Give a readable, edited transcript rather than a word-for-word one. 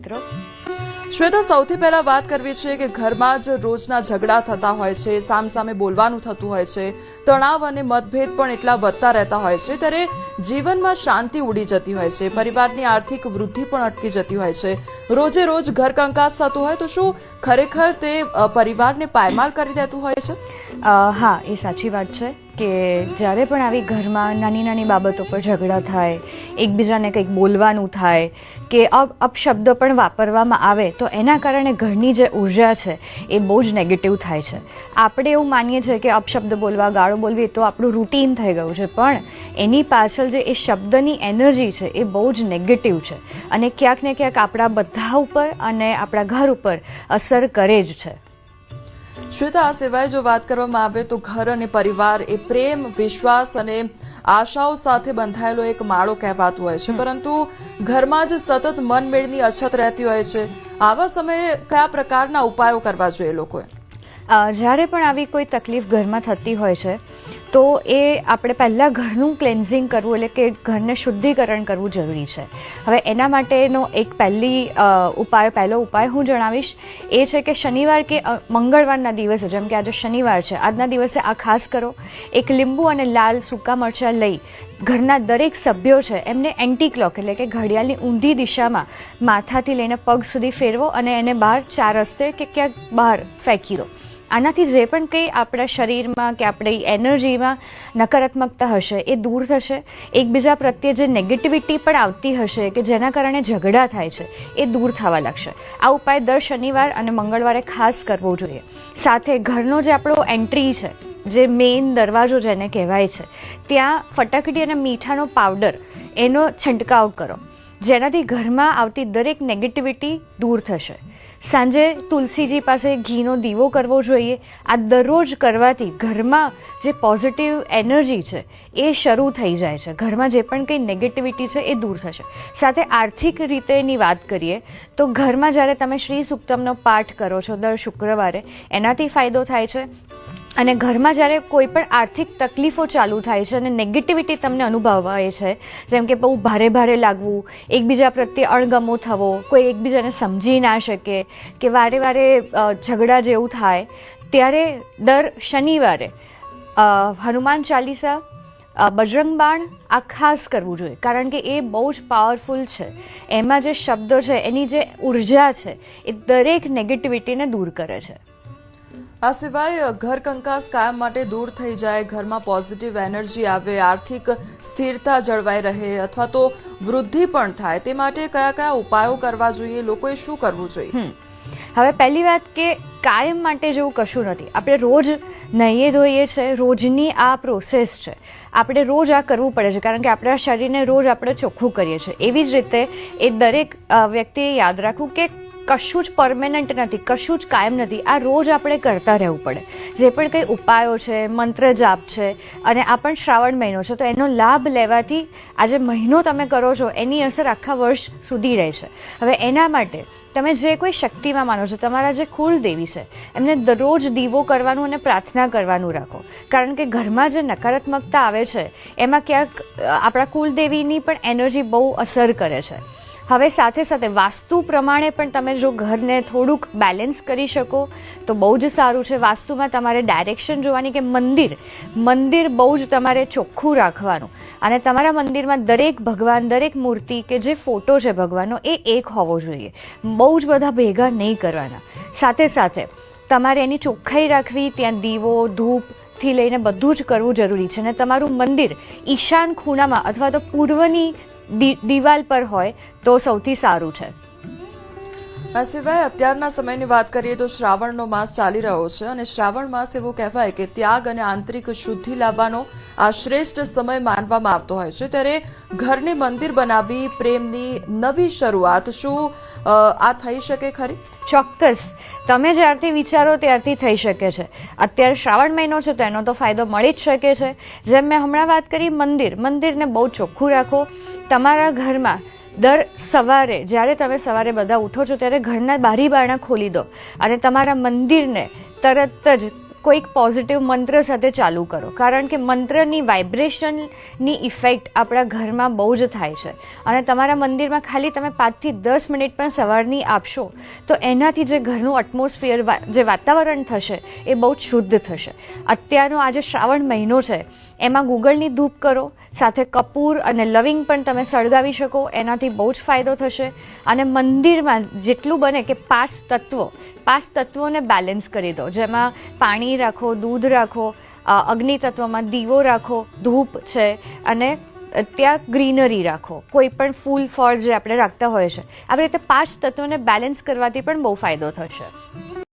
શ્વેતા, સૌથી પહેલા વાત કરવી છે કે ઘરમાં જ રોજના ઝઘડા થતા હોય છે, સામસામે બોલવાનું થતું હોય છે, તણાવ અને મતભેદ પણ એટલા વધતા રહેતા હોય છે, ત્યારે જીવનમાં શાંતિ ઉડી જતી હોય છે, પરિવારની આર્થિક વૃદ્ધિ પણ અટકી જતી હોય છે, રોજે રોજ ઘર કંકાસ થતું હોય તો શું ખરેખર તે પરિવારને પાયમાલ કરી દેતું હોય છે? હા, એ સાચી વાત છે કે જ્યારે પણ આવી ઘરમાં નાની નાની બાબતો પર ઝઘડા થાય, એકબીજાને કંઈક બોલવાનું થાય કે અપશબ્દો પણ વાપરવામાં આવે તો એના કારણે ઘરની જે ઉર્જા છે એ બહુ જ નેગેટિવ થાય છે. આપણે એવું માનીએ છીએ કે અપશબ્દ બોલવા, ગાળો બોલવી તો આપણું રૂટીન થઈ ગયું છે, પણ એની પાછળ જે એ શબ્દની એનર્જી છે એ બહુ જ નેગેટિવ છે અને ક્યાંક ને ક્યાંક આપણા બધા ઉપર અને આપણા ઘર ઉપર અસર કરે જ છે. શ્વેતા, આ સિવાય જો વાત કરવામાં આવે તો ઘર અને પરિવાર એ પ્રેમ, વિશ્વાસ અને આશાઓ સાથે બંધાયેલો એક માળો કહેવાતું હોય છે, પરંતુ ઘરમાં જ સતત મનમેળની અછત રહેતી હોય છે. આવા સમયે કયા પ્રકારના ઉપાયો કરવા જોઈએ લોકોએ? જ્યારે પણ આવી કોઈ તકલીફ ઘરમાં થતી હોય છે તો એ આપણે પહેલાં ઘરનું ક્લેન્ઝિંગ કરવું, એટલે કે ઘરને શુદ્ધિકરણ કરવું જરૂરી છે. હવે એના માટેનો એક પહેલો ઉપાય હું જણાવીશ એ છે કે શનિવાર કે મંગળવારના દિવસે, જેમ કે આજે શનિવાર છે, આજના દિવસે આ ખાસ કરો. એક લીંબુ અને લાલ સૂકા મરચાં લઈ ઘરના દરેક સભ્યો છે એમને એન્ટી ક્લોક, એટલે કે ઘડિયાળની ઊંધી દિશામાં માથાથી લઈને પગ સુધી ફેરવો અને એને બહાર 4 રસ્તે કે ક્યાંક બહાર ફેંકી દો. આનાથી જે પણ કંઈ આપણા શરીરમાં કે આપણી એનર્જીમાં નકારાત્મકતા હશે એ દૂર થશે. એકબીજા પ્રત્યે જે નેગેટિવિટી પણ આવતી હશે કે જેના કારણે ઝઘડા થાય છે એ દૂર થવા લાગશે. આ ઉપાય દર શનિવાર અને મંગળવારે ખાસ કરવો જોઈએ. સાથે ઘરનો જે આપણો એન્ટ્રી છે, જે મેઇન દરવાજો જેને કહેવાય છે, ત્યાં ફટાકડી અને મીઠાનો પાવડર એનો છંટકાવ કરો, જેનાથી ઘરમાં આવતી દરેક નેગેટિવિટી દૂર થશે. સાંજે તુલસીજી પાસે ઘીનો દીવો કરવો જોઈએ. આ દરરોજ કરવાથી ઘરમાં જે પોઝિટિવ એનર્જી છે એ શરૂ થઈ જાય છે. ઘરમાં જે પણ કંઈ નેગેટિવિટી છે એ દૂર થશે. સાથે આર્થિક રીતેની વાત કરીએ તો ઘરમાં જ્યારે તમે શ્રી સુક્તમનો પાઠ કરો છો દર શુક્રવારે, એનાથી ફાયદો થાય છે. અને ઘરમાં જ્યારે કોઈ પણ આર્થિક તકલીફો ચાલુ થાય છે અને નેગેટિવિટી તમને અનુભવાય છે, જેમ કે બહુ ભારે ભારે લાગવું, એકબીજા પ્રત્યે અણગમો થવો, કોઈ એકબીજાને સમજી ના શકે કે વારે વારે ઝઘડા જેવું થાય, ત્યારે દર શનિવારે હનુમાન ચાલીસા, બજરંગ બાણ આ ખાસ કરવું જોઈએ, કારણ કે એ બહુ જ પાવરફુલ છે. એમાં જે શબ્દો છે એની જે ઉર્જા છે એ દરેક નેગેટિવિટીને દૂર કરે છે. આ સિવાય ઘર કંકાસ કાયમ માટે દૂર થઈ જાય, ઘરમાં પોઝિટિવ એનર્જી આવે, આર્થિક સ્થિરતા જળવાઈ રહે અથવા તો વૃદ્ધિ પણ થાય, તે માટે કયા કયા ઉપાયો કરવા જોઈએ? લોકોએ શું કરવું જોઈએ? હવે પહેલી વાત કે કાયમ માટે જેવું કશું નથી. આપણે રોજ નાહીએ ધોઈએ છીએ, રોજની આ પ્રોસેસ છે, આપણે રોજ આ કરવું પડે છે, કારણ કે આપણા શરીરને રોજ આપણે ચોખ્ખું કરીએ છીએ. એવી જ રીતે એ દરેક વ્યક્તિએ યાદ રાખવું કે કશું જ પરમેનન્ટ નથી, કશું જ કાયમ નથી. આ રોજ આપણે કરતા રહેવું પડે. જે પણ કંઈ ઉપાયો છે, મંત્ર જાપ છે, અને આ પણ શ્રાવણ મહિનો છે તો એનો લાભ લેવાથી આ જે મહિનો તમે કરો છો એની અસર આખા વર્ષ સુધી રહે છે. હવે એના માટે તમે જે કોઈ શક્તિમાં માનો છો, તમારા જે કુળદેવી છે એમને દરરોજ દીવો કરવાનું અને પ્રાર્થના કરવાનું રાખો, કારણ કે ઘરમાં જે નકારાત્મકતા આવે છે એમાં ક્યાંક આપણા કુળદેવીની પણ એનર્જી બહુ અસર કરે છે. હવે સાથે સાથે વાસ્તુ પ્રમાણે પણ તમે જો ઘરને થોડુંક બેલેન્સ કરી શકો તો બહુ જ સારું છે. વાસ્તુમાં તમારે ડાયરેક્શન જોવાની કે મંદિર બહુ જ તમારે ચોખ્ખું રાખવાનું, અને તમારા મંદિરમાં દરેક ભગવાન, દરેક મૂર્તિ કે જે ફોટો છે ભગવાનનો એ એક હોવો જોઈએ. બહુ જ બધા ભેગા નહીં કરવાના. સાથે સાથે તમારે એની ચોખ્ખાઈ રાખવી, ત્યાં દીવો, ધૂપથી લઈને બધું જ કરવું જરૂરી છે. અને તમારું મંદિર ઈશાન ખૂણામાં અથવા તો પૂર્વની દિવાલ પર હોય તો સૌથી સારું છે. આ સિવાય અત્યારના સમયની વાત કરીએ તો શ્રાવણનો માસ ચાલી રહ્યો છે અને શ્રાવણ માસ એવું કહેવાય કે ત્યાગ અને આંતરિક શુદ્ધિ લાવવાનો આ શ્રેષ્ઠ સમય માનવામાં આવતો હોય છે. ત્યારે ઘરને મંદિર બનાવી પ્રેમની નવી શરૂઆત, શું આ થઈ શકે ખરી? ચોક્કસ. તમે જ્યારથી વિચારો ત્યારથી થઈ શકે છે. અત્યારે શ્રાવણ મહિનો છે તો એનો તો ફાયદો મળી જ શકે છે. જેમ મેં હમણાં વાત કરી, મંદિરને બહુ ચોખ્ખું રાખો. તમારા ઘરમાં દર સવારે જ્યારે તમે સવારે બધા ઉઠો છો ત્યારે ઘરના બારી બારણા ખોલી દો અને તમારા મંદિરને તરત જ કોઈક પોઝિટિવ મંત્ર સાથે ચાલુ કરો, કારણ કે મંત્રની વાઇબ્રેશનની ઇફેક્ટ આપણા ઘરમાં બહુ જ થાય છે. અને તમારા મંદિરમાં ખાલી તમે 5 થી 10 મિનિટ પણ સવારની આપશો તો એનાથી જે ઘરનું એટમોસ્ફિયર, જે વાતાવરણ થશે એ બહુ જ શુદ્ધ થશે. અત્યારનો આજે શ્રાવણ મહિનો છે, એમાં ગુગળની ધૂપ કરો, સાથે કપૂર અને લવિંગ પણ તમે સળગાવી શકો, એનાથી બહુ જ ફાયદો થશે. અને મંદિરમાં જેટલું બને કે 5 તત્વોને બેલેન્સ કરી દો, જેમાં પાણી રાખો, દૂધ રાખો, અગ્નિ તત્વમાં દીવો રાખો, ધૂપ છે, અને ત્યાં ગ્રીનરી રાખો, કોઈ પણ ફૂલ ફળ જે આપણે રાખતા હોઈએ છીએ. આવી રીતે 5 તત્વોને બેલેન્સ કરવાથી પણ બહુ ફાયદો થશે.